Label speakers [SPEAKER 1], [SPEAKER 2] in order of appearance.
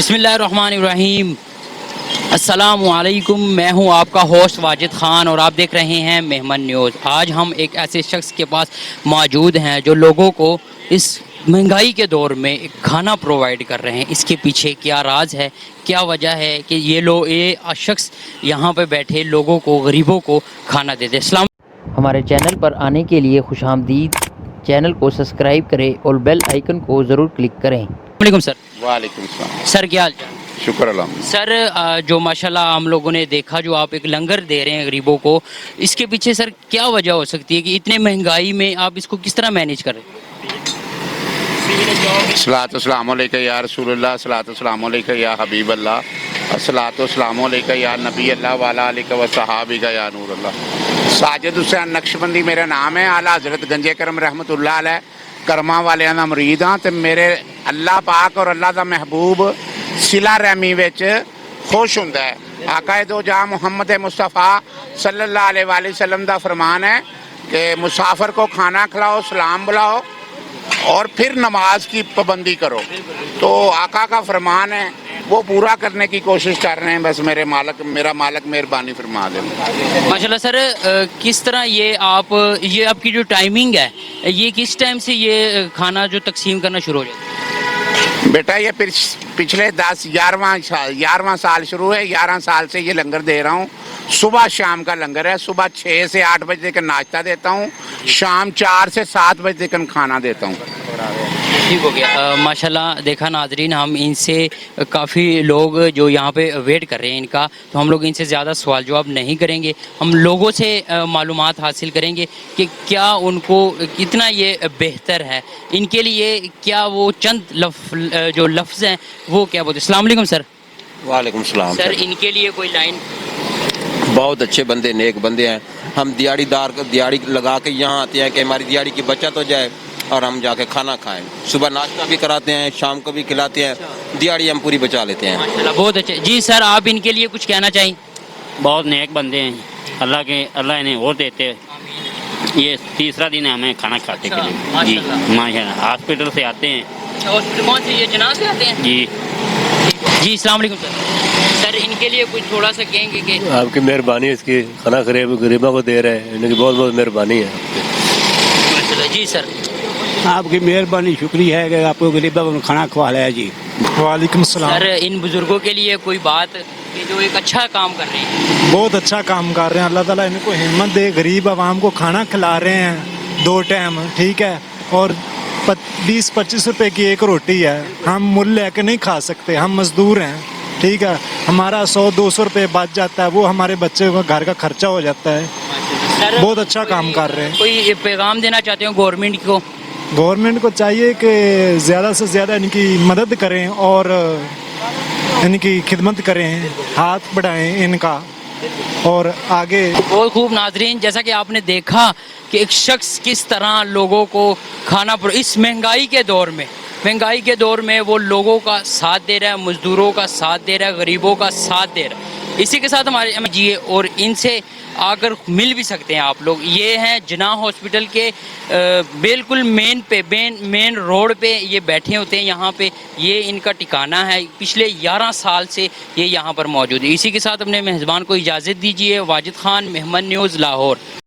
[SPEAKER 1] बिस्मिल्लाहिर्रहमानिर्रहीम। अस्सलाम वालेकुम। मैं हूं आपका होस्ट वाजिद ख़ान और आप देख रहे हैं मेहमान न्यूज़। आज हम एक ऐसे शख्स के पास मौजूद हैं जो लोगों को इस महंगाई के दौर में एक खाना प्रोवाइड कर रहे हैं। इसके पीछे क्या राज है, क्या वजह है कि ये शख्स यहाँ पे बैठे लोगों को, गरीबों को खाना देते हैं। अस्सलाम। हमारे चैनल पर आने के लिए खुशामदीद। चैनल को सब्सक्राइब करें और बेल आइकन को ज़रूर क्लिक करें। वालेकुम सर।
[SPEAKER 2] वालेकुम सलाम।
[SPEAKER 1] सर क्या हाल चाल?
[SPEAKER 2] शुक्र अल्लाह।
[SPEAKER 1] सर जो माशाल्लाह हम लोगों ने देखा, जो आप एक लंगर दे रहे हैं गरीबों को, इसके पीछे सर क्या वजह हो सकती है कि इतने महंगाई में आप इसको किस तरह मैनेज कर रहे हैं?
[SPEAKER 2] सलातो सलाम अलैका या रसूलुल्लाह, सलातो सलाम अलैका या हबीब अल्लाह, सलातो सलाम अलैका या नबी अल्लाह वाला अलैका व सहाबिका या नूर अल्लाह। साजिद हुसैन नक्शबंदी मेरा नाम है। आला हज़रत गंजे करम रहमतुल्लाह अलैह करमा वालियां दा मुरीद हाँ। ते मेरे अल्लाह पाक और अल्लाह दा महबूब सिला रहमी विच खुश हुंदा है। आकाए दो जहां मुहम्मद मुस्तफ़ा सल्लल्लाहु अलैहि वसल्लम दा फरमान है कि मुसाफिर को खाना खिलाओ, सलाम बुलाओ और फिर नमाज की पाबंदी करो। तो आका का फरमान है, वो पूरा करने की कोशिश कर रहे हैं। बस मेरा मालिक मेहरबानी फरमा दे।
[SPEAKER 1] माशाल्लाह सर, किस तरह ये आपकी जो टाइमिंग है, ये किस टाइम से ये खाना जो तकसीम करना शुरू हो जाता है?
[SPEAKER 2] बेटा ये पिछले 11वां साल शुरू है। 11 साल से ये लंगर दे रहा हूँ। सुबह शाम का लंगर है। सुबह 6 से 8 बजे तक नाश्ता देता हूँ, शाम 4 से 7 बजे तक खाना देता हूँ।
[SPEAKER 1] ठीक हो गया। माशाल्लाह देखा नाजरीन, हम इनसे काफ़ी लोग जो यहाँ पे वेट कर रहे हैं इनका, तो हम लोग इनसे ज़्यादा सवाल जवाब नहीं करेंगे। हम लोगों से मालूमात हासिल करेंगे कि क्या उनको कितना ये बेहतर है, इनके लिए क्या वो चंद जो लफ्ज़ हैं वो क्या बोलते हैं। अस्सलाम वालेकुम सर।
[SPEAKER 3] वालेकुम सलाम।
[SPEAKER 1] सर इनके लिए कोई लाइन?
[SPEAKER 3] बहुत अच्छे बंदे, नेक बंदे हैं। हम दिहाड़ी लगा के यहाँ आते हैं कि हमारी दिहाड़ी की बचत हो जाए और हम जाके खाना खाएं। सुबह नाश्ता भी कराते हैं, शाम को भी खिलाते हैं। दिहाड़ी हम पूरी बचा लेते हैं।
[SPEAKER 1] माशाल्लाह बहुत अच्छे। जी सर, आप इनके लिए कुछ कहना चाहिए?
[SPEAKER 4] बहुत नेक बंदे हैं। अल्लाह इन्हें और देते हैं। ये तीसरा दिन है हमें खाना खाते के लिए। जी माशाल्लाह। हॉस्पिटल से आते हैं।
[SPEAKER 1] हॉस्पिटल कौन से, ये जनाब से आते हैं?
[SPEAKER 4] जी
[SPEAKER 1] जी अस्सलाम वालेकुम सर। सर इनके लिए कुछ थोड़ा सा कहेंगे कि
[SPEAKER 5] आपकी मेहरबानी, इसकी खाना गरीबों को दे रहे हैं, इनकी बहुत बहुत मेहरबानी है।
[SPEAKER 1] माशाल्लाह। जी सर।
[SPEAKER 6] आपकी मेहरबानी, शुक्रिया है कि आपको गरीबों को खाना खवाया है। जी
[SPEAKER 7] वालेकुम सलाम।
[SPEAKER 1] सर इन बुजुर्गों के लिए कोई बात कि जो एक अच्छा काम कर रहे हैं?
[SPEAKER 7] बहुत अच्छा काम कर रहे हैं। अल्लाह ताला इनको हिम्मत दे। गरीब आवाम को खाना खिला रहे हैं 2 टाइम, ठीक है। और 20-25 रुपए की एक रोटी है। हम मूल्य लेके नहीं खा सकते, हम मजदूर हैं, ठीक है। हमारा 100-200 रुपये बच जाता है, वो हमारे बच्चे को घर का खर्चा हो जाता है।
[SPEAKER 1] सर
[SPEAKER 7] बहुत अच्छा काम कर रहे हैं।
[SPEAKER 1] कोई पैगाम देना चाहते हो गवर्नमेंट को?
[SPEAKER 7] गवर्नमेंट को चाहिए कि ज़्यादा से ज़्यादा इनकी मदद करें और इनकी खिदमत करें, हाथ बढ़ाएं इनका और आगे।
[SPEAKER 1] बहुत खूब नाजरीन, जैसा कि आपने देखा कि एक शख्स किस तरह लोगों को इस महंगाई के दौर में वो लोगों का साथ दे रहा है, मजदूरों का साथ दे रहा है, गरीबों का साथ दे रहा है। इसी के साथ हमारे जिए और इनसे आकर मिल भी सकते हैं आप लोग। ये हैं जिन्ना हॉस्पिटल के बिल्कुल मेन रोड पे ये बैठे होते हैं। यहाँ पे ये इनका ठिकाना है। पिछले 11 साल से ये यहाँ पर मौजूद है। इसी के साथ अपने मेज़बान को इजाज़त दीजिए। वाजिद ख़ान, मेहमान न्यूज़, लाहौर।